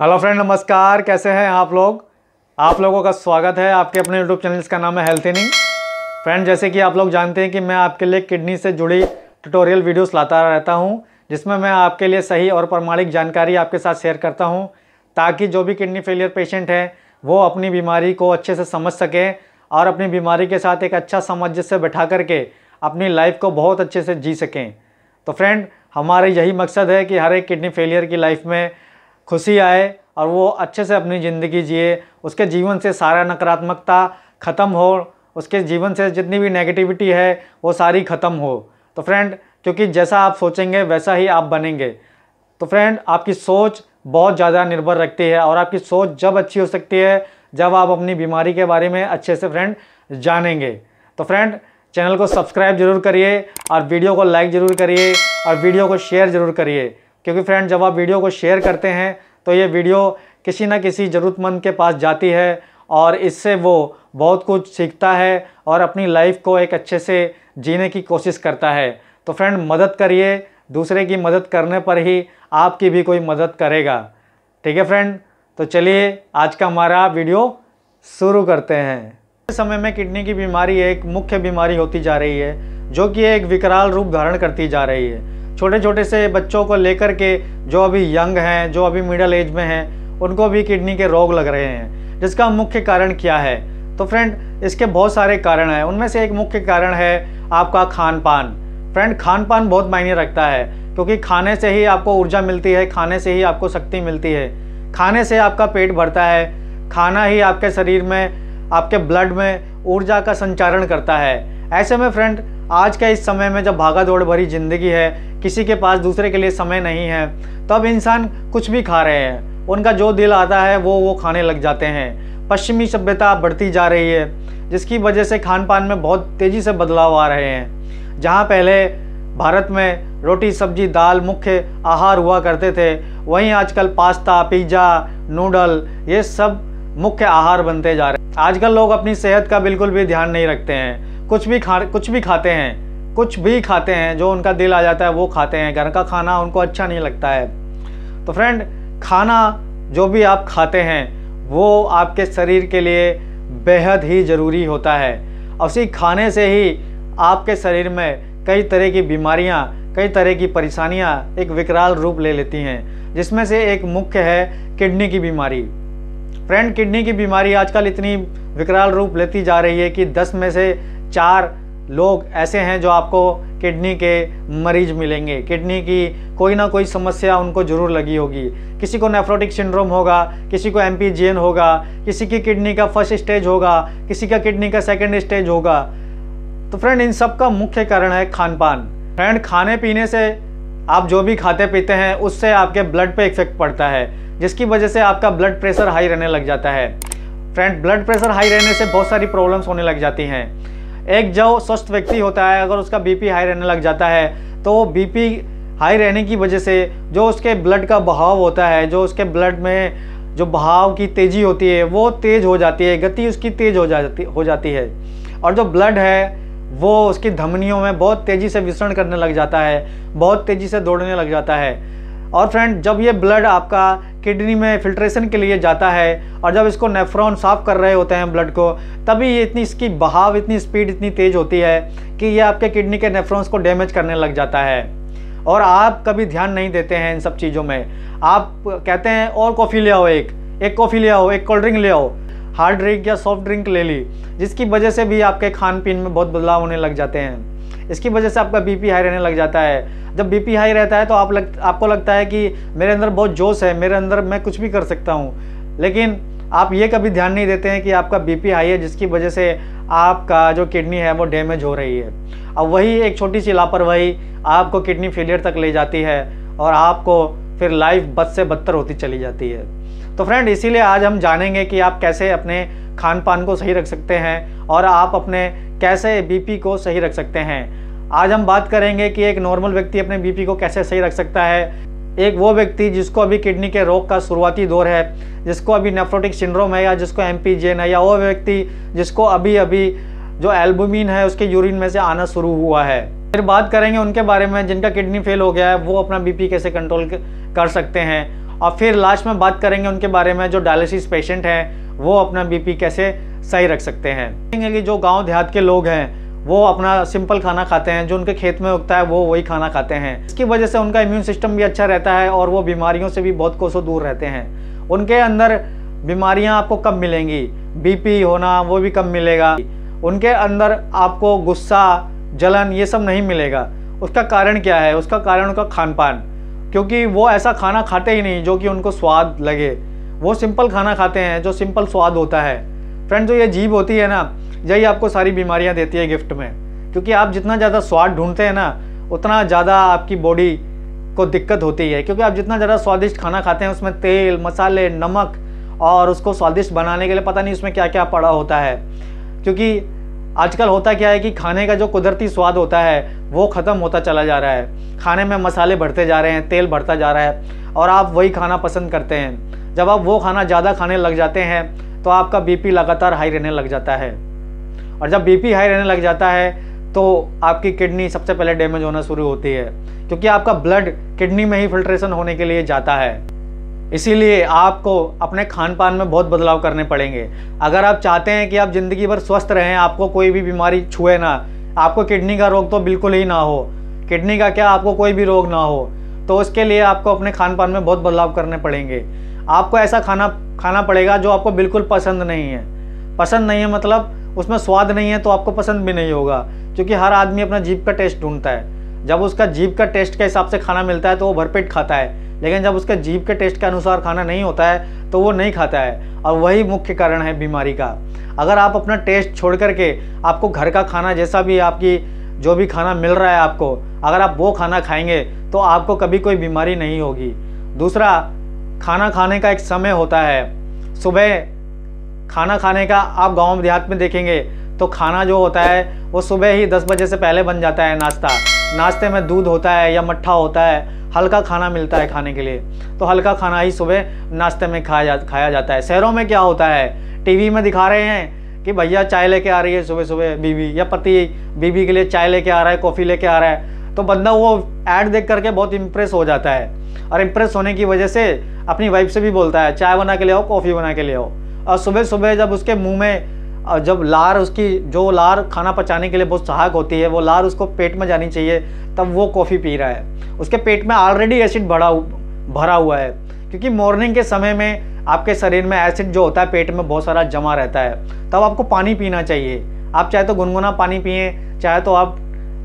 Hello friend, नमस्कार। कैसे हैं आप लोग? आप लोगों का स्वागत है आपके अपने यूट्यूब चैनल जिसका नाम है हेल्थ इनिंग। फ्रेंड, जैसे कि आप लोग जानते हैं कि मैं आपके लिए किडनी से जुड़ी ट्यूटोरियल वीडियोस लाता रहता हूं, जिसमें मैं आपके लिए सही और प्रामाणिक जानकारी आपके साथ शेयर करता हूं, ताकि जो भी किडनी फेलियर पेशेंट हैं वो अपनी बीमारी को अच्छे से समझ सकें और अपनी बीमारी के साथ एक अच्छा सामंजस्य बैठा करके अपनी लाइफ को बहुत अच्छे से जी सकें। तो फ्रेंड, हमारा यही मकसद है कि हर एक किडनी फेलियर की लाइफ में खुशी आए और वो अच्छे से अपनी ज़िंदगी जिए, उसके जीवन से सारा नकारात्मकता ख़त्म हो, उसके जीवन से जितनी भी नेगेटिविटी है वो सारी ख़त्म हो। तो फ्रेंड, क्योंकि जैसा आप सोचेंगे वैसा ही आप बनेंगे। तो फ्रेंड, आपकी सोच बहुत ज़्यादा निर्भर रखती है और आपकी सोच जब अच्छी हो सकती है जब आप अपनी बीमारी के बारे में अच्छे से फ्रेंड जानेंगे। तो फ्रेंड, चैनल को सब्सक्राइब जरूर करिए और वीडियो को लाइक ज़रूर करिए और वीडियो को शेयर ज़रूर करिए, क्योंकि फ्रेंड जब आप वीडियो को शेयर करते हैं तो ये वीडियो किसी न किसी ज़रूरतमंद के पास जाती है और इससे वो बहुत कुछ सीखता है और अपनी लाइफ को एक अच्छे से जीने की कोशिश करता है। तो फ्रेंड, मदद करिए, दूसरे की मदद करने पर ही आपकी भी कोई मदद करेगा। ठीक है फ्रेंड, तो चलिए आज का हमारा वीडियो शुरू करते हैं। इस समय में किडनी की बीमारी एक मुख्य बीमारी होती जा रही है, जो कि एक विकराल रूप धारण करती जा रही है। छोटे छोटे से बच्चों को लेकर के जो अभी यंग हैं, जो अभी मिडिल एज में हैं, उनको भी किडनी के रोग लग रहे हैं। जिसका मुख्य कारण क्या है? तो फ्रेंड, इसके बहुत सारे कारण हैं। उनमें से एक मुख्य कारण है आपका खान पान। फ्रेंड, खान पान बहुत मायने रखता है, क्योंकि खाने से ही आपको ऊर्जा मिलती है, खाने से ही आपको शक्ति मिलती है, खाने से आपका पेट भरता है, खाना ही आपके शरीर में, आपके ब्लड में ऊर्जा का संचारण करता है। ऐसे में फ्रेंड, आज के इस समय में जब भागा दौड़ भरी ज़िंदगी है, किसी के पास दूसरे के लिए समय नहीं है, तो अब इंसान कुछ भी खा रहे हैं, उनका जो दिल आता है वो खाने लग जाते हैं। पश्चिमी सभ्यता बढ़ती जा रही है, जिसकी वजह से खान पान में बहुत तेज़ी से बदलाव आ रहे हैं। जहाँ पहले भारत में रोटी सब्जी दाल मुख्य आहार हुआ करते थे, वहीं आजकल पास्ता पिज़्ज़ा नूडल ये सब मुख्य आहार बनते जा रहे हैं। आजकल लोग अपनी सेहत का बिल्कुल भी ध्यान नहीं रखते हैं, कुछ भी खाते हैं, जो उनका दिल आ जाता है वो खाते हैं। घर का खाना उनको अच्छा नहीं लगता है। तो फ्रेंड, खाना जो भी आप खाते हैं वो आपके शरीर के लिए बेहद ही ज़रूरी होता है। और उसी खाने से ही आपके शरीर में कई तरह की बीमारियां, कई तरह की परेशानियां एक विकराल रूप ले लेती हैं, जिसमें से एक मुख्य है किडनी की बीमारी। फ्रेंड, किडनी की बीमारी आजकल इतनी विकराल रूप लेती जा रही है कि 10 में से 4 लोग ऐसे हैं जो आपको किडनी के मरीज मिलेंगे। किडनी की कोई ना कोई समस्या उनको जरूर लगी होगी। किसी को नेफ्रोटिक सिंड्रोम होगा, किसी को MPGN होगा, किसी की किडनी का फर्स्ट स्टेज होगा, किसी का किडनी का सेकंड स्टेज होगा। तो फ्रेंड, इन सब का मुख्य कारण है खान पान। फ्रेंड, खाने पीने से आप जो भी खाते पीते हैं उससे आपके ब्लड पे इफेक्ट पड़ता है, जिसकी वजह से आपका ब्लड प्रेशर हाई रहने लग जाता है। फ्रेंड, ब्लड प्रेशर हाई रहने से बहुत सारी प्रॉब्लम्स होने लग जाती हैं। एक जो स्वस्थ व्यक्ति होता है, अगर उसका BP हाई रहने लग जाता है तो BP हाई रहने की वजह से जो उसके ब्लड का बहाव होता है, जो उसके ब्लड में जो बहाव की तेज़ी होती है वो तेज़ हो जाती है, गति उसकी तेज़ हो जाती है। और जो ब्लड है वो उसकी धमनियों में बहुत तेज़ी से विसरण करने लग जाता है, बहुत तेज़ी से दौड़ने लग जाता है। और फ्रेंड, जब ये ब्लड आपका किडनी में फिल्ट्रेशन के लिए जाता है और जब इसको नेफ्रॉन साफ कर रहे होते हैं ब्लड को, तभी ये इसकी बहाव इतनी स्पीड इतनी तेज़ होती है कि ये आपके किडनी के नेफ्रॉन्स को डैमेज करने लग जाता है। और आप कभी ध्यान नहीं देते हैं इन सब चीज़ों में। आप कहते हैं और कॉफ़ी ले आओ, एक कॉफ़ी ले आओ, एक कोल्ड ड्रिंक ले आओ, हार्ड ड्रिंक या सॉफ्ट ड्रिंक ले ली, जिसकी वजह से भी आपके खान पीन में बहुत बदलाव होने लग जाते हैं। इसकी वजह से आपका BP हाई रहने लग जाता है। जब BP हाई रहता है तो आपको लगता है कि मेरे अंदर बहुत जोश है, मेरे अंदर मैं कुछ भी कर सकता हूँ, लेकिन आप ये कभी ध्यान नहीं देते हैं कि आपका BP हाई है, जिसकी वजह से आपका जो किडनी है वो डैमेज हो रही है। अब वही एक छोटी सी लापरवाही आपको किडनी फेलियर तक ले जाती है और आपको फिर लाइफ बद से बदतर होती चली जाती है। तो फ्रेंड, इसीलिए आज हम जानेंगे कि आप कैसे अपने खान पान को सही रख सकते हैं और आप अपने कैसे BP को सही रख सकते हैं। आज हम बात करेंगे कि एक नॉर्मल व्यक्ति अपने BP को कैसे सही रख सकता है। एक वो व्यक्ति जिसको अभी किडनी के रोग का शुरुआती दौर है, जिसको अभी नेफ्रोटिक सिंड्रोम है या जिसको MPGN है, या वो व्यक्ति जिसको अभी जो एल्बुमिन है उसके यूरिन में से आना शुरू हुआ है। फिर बात करेंगे उनके बारे में जिनका किडनी फेल हो गया है, वो अपना BP कैसे कंट्रोल कर सकते हैं। और फिर लास्ट में बात करेंगे उनके बारे में जो डायलिसिस पेशेंट हैं वो अपना बीपी कैसे सही रख सकते हैं। देखेंगे कि जो गांव देहात के लोग हैं वो अपना सिंपल खाना खाते हैं, जो उनके खेत में उगता है वो वही खाना खाते हैं। इसकी वजह से उनका इम्यून सिस्टम भी अच्छा रहता है और वो बीमारियों से भी बहुत कोसों दूर रहते हैं। उनके अंदर बीमारियां आपको कम मिलेंगी, बीपी होना वो भी कम मिलेगा। उनके अंदर आपको गुस्सा, जलन ये सब नहीं मिलेगा। उसका कारण क्या है? उसका कारण उनका खान पान, क्योंकि वो ऐसा खाना खाते ही नहीं जो कि उनको स्वाद लगे। वो सिंपल खाना खाते हैं जो सिंपल स्वाद होता है। फ्रेंड, जो ये जीभ होती है ना, यही आपको सारी बीमारियां देती है गिफ्ट में, क्योंकि आप जितना ज़्यादा स्वाद ढूंढते हैं ना उतना ज़्यादा आपकी बॉडी को दिक्कत होती है। क्योंकि आप जितना ज़्यादा स्वादिष्ट खाना खाते हैं उसमें तेल, मसाले, नमक और उसको स्वादिष्ट बनाने के लिए पता नहीं उसमें क्या क्या पड़ा होता है। क्योंकि आजकल होता क्या है कि खाने का जो कुदरती स्वाद होता है वो ख़त्म होता चला जा रहा है। खाने में मसाले बढ़ते जा रहे हैं, तेल बढ़ता जा रहा है और आप वही खाना पसंद करते हैं। जब आप वो खाना ज़्यादा खाने लग जाते हैं तो आपका बीपी लगातार हाई रहने लग जाता है, और जब बीपी हाई रहने लग जाता है तो आपकी किडनी सबसे पहले डैमेज होना शुरू होती है, क्योंकि आपका ब्लड किडनी में ही फिल्ट्रेशन होने के लिए जाता है। इसीलिए आपको अपने खान पान में बहुत बदलाव करने पड़ेंगे। अगर आप चाहते हैं कि आप ज़िंदगी भर स्वस्थ रहें, आपको कोई भी बीमारी छुए ना, आपको किडनी का रोग तो बिल्कुल ही ना हो, किडनी का क्या आपको कोई भी रोग ना हो, तो उसके लिए आपको अपने खान पान में बहुत बदलाव करने पड़ेंगे। आपको ऐसा खाना खाना पड़ेगा जो आपको बिल्कुल पसंद नहीं है। पसंद नहीं है मतलब उसमें स्वाद नहीं है तो आपको पसंद भी नहीं होगा, क्योंकि हर आदमी अपना जीभ का टेस्ट ढूंढता है। जब उसका जीभ का टेस्ट के हिसाब से खाना मिलता है तो वो भरपेट खाता है, लेकिन जब उसके जीभ के टेस्ट के अनुसार खाना नहीं होता है तो वो नहीं खाता है, और वही मुख्य कारण है बीमारी का। अगर आप अपना टेस्ट छोड़ करके आपको घर का खाना जैसा भी आपकी जो भी खाना मिल रहा है आपको, अगर आप वो खाना खाएंगे तो आपको कभी कोई बीमारी नहीं होगी। दूसरा, खाना खाने का एक समय होता है। सुबह खाना खाने का आप गाँव देहात में देखेंगे तो खाना जो होता है वो सुबह ही 10 बजे से पहले बन जाता है। नाश्ते में दूध होता है या मट्ठा होता है, हल्का खाना मिलता है खाने के लिए, तो हल्का खाना ही सुबह नाश्ते में खाया जाता है। शहरों में क्या होता है, टीवी में दिखा रहे हैं कि भैया चाय लेके आ रही है सुबह सुबह बीवी, या पति बीवी के लिए चाय लेके आ रहा है, कॉफ़ी लेके आ रहा है, तो बंदा वो ऐड देख करके बहुत इम्प्रेस हो जाता है, और इम्प्रेस होने की वजह से अपनी वाइफ से भी बोलता है चाय बना के ले आओ, कॉफ़ी बना के ले आओ। और सुबह सुबह जब उसके मुँह में जब लार, उसकी जो लार खाना पचाने के लिए बहुत सहायक होती है, वो लार उसको पेट में जानी चाहिए, तब वो कॉफ़ी पी रहा है। उसके पेट में ऑलरेडी एसिड भरा हुआ है, क्योंकि मॉर्निंग के समय में आपके शरीर में एसिड जो होता है पेट में बहुत सारा जमा रहता है। तब आपको पानी पीना चाहिए। आप चाहे तो गुनगुना पानी पिए, चाहे तो आप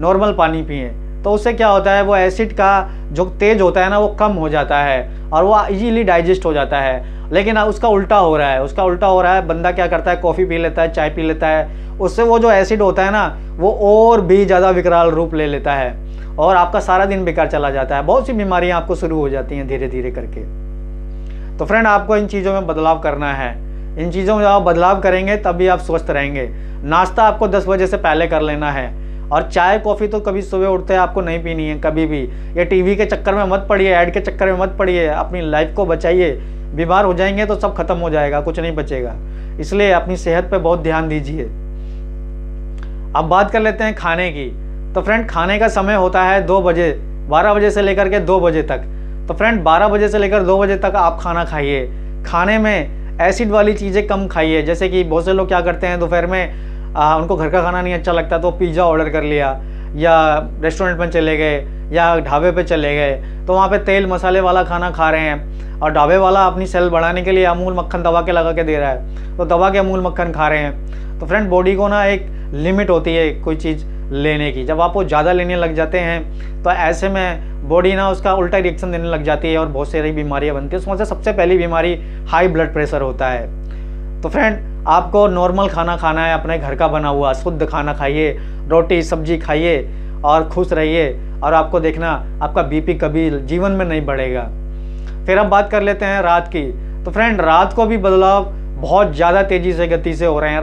नॉर्मल पानी पिए, तो उससे क्या होता है वो एसिड का जो तेज होता है ना वो कम हो जाता है और वो इजीली डाइजेस्ट हो जाता है। लेकिन उसका उल्टा हो रहा है, बंदा क्या करता है, कॉफ़ी पी लेता है, चाय पी लेता है, उससे वो जो एसिड होता है ना वो और भी ज़्यादा विकराल रूप ले लेता है और आपका सारा दिन बेकार चला जाता है। बहुत सी बीमारियां आपको शुरू हो जाती हैं धीरे धीरे करके। तो फ्रेंड, आपको इन चीज़ों में बदलाव करना है। इन चीज़ों में जब आप बदलाव करेंगे तभी आप स्वस्थ रहेंगे। नाश्ता आपको 10 बजे से पहले कर लेना है, और चाय कॉफ़ी तो कभी सुबह उठते आपको नहीं पीनी है कभी भी। ये टीवी के चक्कर में मत पड़िए, ऐड के चक्कर में मत पड़िए, अपनी लाइफ को बचाइए। बीमार हो जाएंगे तो सब खत्म हो जाएगा, कुछ नहीं बचेगा। इसलिए अपनी सेहत पे बहुत ध्यान दीजिए। अब बात कर लेते हैं खाने की। तो फ्रेंड, खाने का समय होता है 2 बजे, 12 बजे से लेकर के 2 बजे तक। तो फ्रेंड, 12 बजे से लेकर 2 बजे तक आप खाना खाइए। खाने में एसिड वाली चीज़ें कम खाइए। जैसे कि बहुत से लोग क्या करते हैं, दोपहर में उनको घर का खाना नहीं अच्छा लगता तो पिज़्ज़ा ऑर्डर कर लिया, या रेस्टोरेंट में चले गए, या ढाबे पे चले गए, तो वहाँ पे तेल मसाले वाला खाना खा रहे हैं। और ढाबे वाला अपनी सेल बढ़ाने के लिए अमूल मक्खन दबा के लगा के दे रहा है, तो दबा के अमूल मक्खन खा रहे हैं। तो फ्रेंड, बॉडी को ना एक लिमिट होती है कोई चीज़ लेने की। जब आप वो ज़्यादा लेने लग जाते हैं तो ऐसे में बॉडी ना उसका उल्टा रिएक्शन देने लग जाती है और बहुत सारी बीमारियाँ बनती है। उसमें से सबसे पहली बीमारी हाई ब्लड प्रेशर होता है। तो फ्रेंड, आपको नॉर्मल खाना खाना है, अपने घर का बना हुआ शुद्ध खाना खाइए, रोटी सब्जी खाइए और खुश रहिए, और आपको देखना आपका बीपी कभी जीवन में नहीं बढ़ेगा। फिर अब बात कर लेते हैं रात की। तो फ्रेंड, रात को भी बदलाव बहुत ज़्यादा तेज़ी से गति से हो रहे हैं।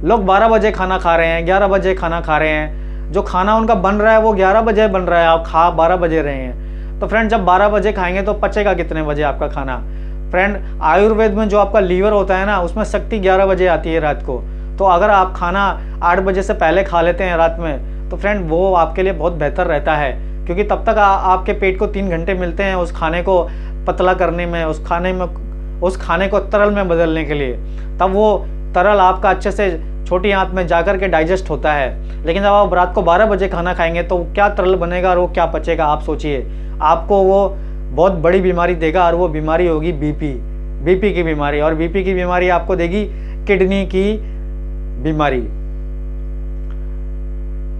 लोग 12 बजे खाना खा रहे हैं, 11 बजे खाना खा रहे हैं। जो खाना उनका बन रहा है वो 11 बजे बन रहा है, आप खा 12 बजे रहे हैं। तो फ्रेंड, जब 12 बजे खाएंगे तो पचेगा कितने बजे आपका खाना? फ्रेंड, आयुर्वेद में जो आपका लीवर होता है ना उसमें शक्ति 11 बजे आती है रात को। तो अगर आप खाना 8 बजे से पहले खा लेते हैं रात में तो फ्रेंड वो आपके लिए बहुत बेहतर रहता है, क्योंकि तब तक आपके पेट को 3 घंटे मिलते हैं उस खाने को पतला करने में, उस खाने को तरल में बदलने के लिए, तब वो तरल आपका अच्छे से छोटी आंत में जाकर के डाइजेस्ट होता है। लेकिन जब आप रात को 12 बजे खाना खाएंगे तो क्या तरल बनेगा और वो क्या पचेगा, आप सोचिए। आपको वो बहुत बड़ी बीमारी देगा और वो बीमारी होगी बीपी की बीमारी, और बीपी की बीमारी आपको देगी किडनी की बीमारी।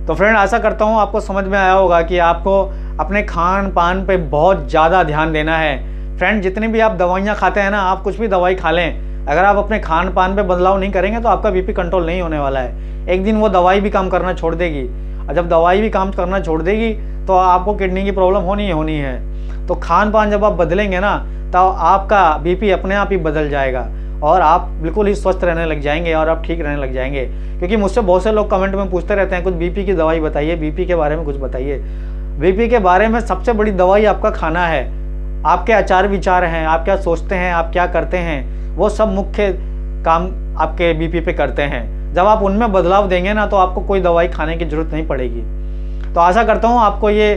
तो फ्रेंड, आशा करता हूँ आपको समझ में आया होगा कि आपको अपने खान पान पे बहुत ज़्यादा ध्यान देना है। फ्रेंड, जितनी भी आप दवाइयाँ खाते हैं ना, आप कुछ भी दवाई खा लें, अगर आप अपने खान पान पे बदलाव नहीं करेंगे तो आपका बीपी कंट्रोल नहीं होने वाला है। एक दिन वो दवाई भी काम करना छोड़ देगी, और जब दवाई भी काम करना छोड़ देगी तो आपको किडनी की प्रॉब्लम होनी है। तो खान पान जब आप बदलेंगे ना, तो आपका बीपी अपने आप ही बदल जाएगा और आप बिल्कुल ही स्वस्थ रहने लग जाएंगे और आप ठीक रहने लग जाएंगे। क्योंकि मुझसे बहुत से लोग कमेंट में पूछते रहते हैं, कुछ बीपी की दवाई बताइए, बीपी के बारे में कुछ बताइए। बीपी के बारे में सबसे बड़ी दवाई आपका खाना है, आपके आचार विचार हैं, आप क्या सोचते हैं, आप क्या करते हैं, वो सब मुख्य काम आपके बीपी पे करते हैं। जब आप उनमें बदलाव देंगे ना, तो आपको कोई दवाई खाने की जरूरत नहीं पड़ेगी। तो आशा करता हूँ आपको ये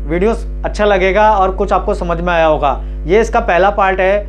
वीडियो अच्छा लगेगा और कुछ आपको समझ में आया होगा। ये इसका पहला पार्ट है।